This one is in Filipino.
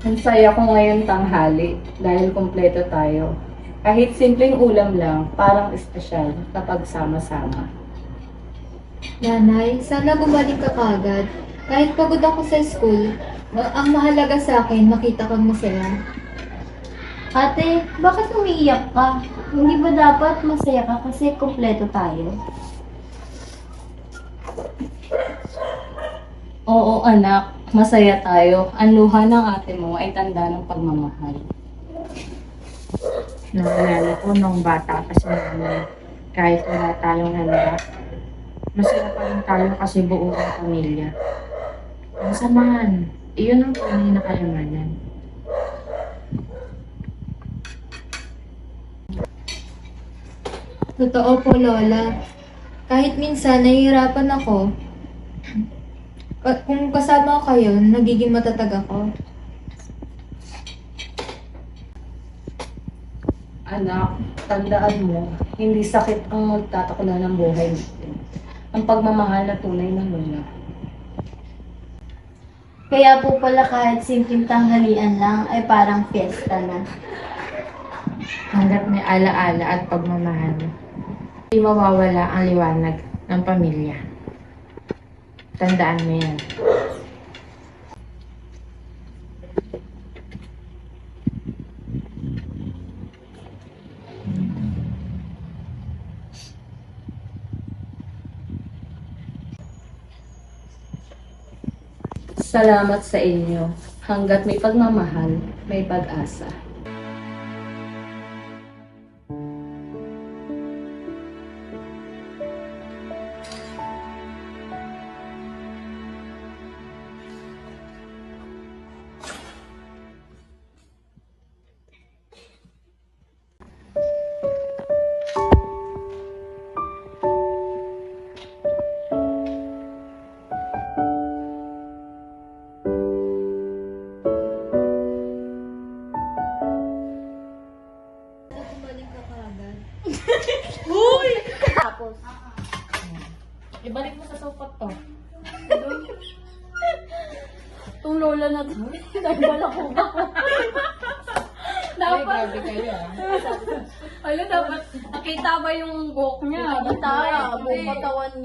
Ang saya ko ngayon tanghali dahil kumpleto tayo. Kahit simpleng ulam lang, parang espesyal na pagsama-sama. Nanay, sana bumalik ka kagad. Kahit pagod ako sa school, ang mahalaga sa akin, makita kang masaya. Ate, bakit umiiyak ka? Hindi ba dapat masaya ka kasi kumpleto tayo? Oo anak, masaya tayo. Ang luha ng ate mo ay tanda ng pagmamahal. Naalala ko nung bata kasi namin, kahit wala tayong handa, masaya pa rin tayo kasi buo ang pamilya. Ang samahan, iyon ang tunay na kayamanan. Totoo po, Lola. Kahit minsan nahihirapan ako, kung kasama ko kayo, nagiging matatag ako. Anak, tandaan mo, hindi sakit ang magtatakda ng buhay natin. Ang pagmamahal na tunay na lola. Kaya po pala kahit simpleng tanghalian lang ay parang fiesta na. Hanggat may alaala at pagmamahal, hindi mawawala ang liwanag ng pamilya. Tandaan mo yan. Salamat sa inyo. Hanggat may pagmamahal, may pag-asa. Bumalik ka kagad. Tapos, Ibalik mo sa sofa to. itong lola na to, nagbala ko ba? Ay, grabe kayo ah. Ayun, dapat nakita ba yung buhok niya? Nakita, buong katawan niya.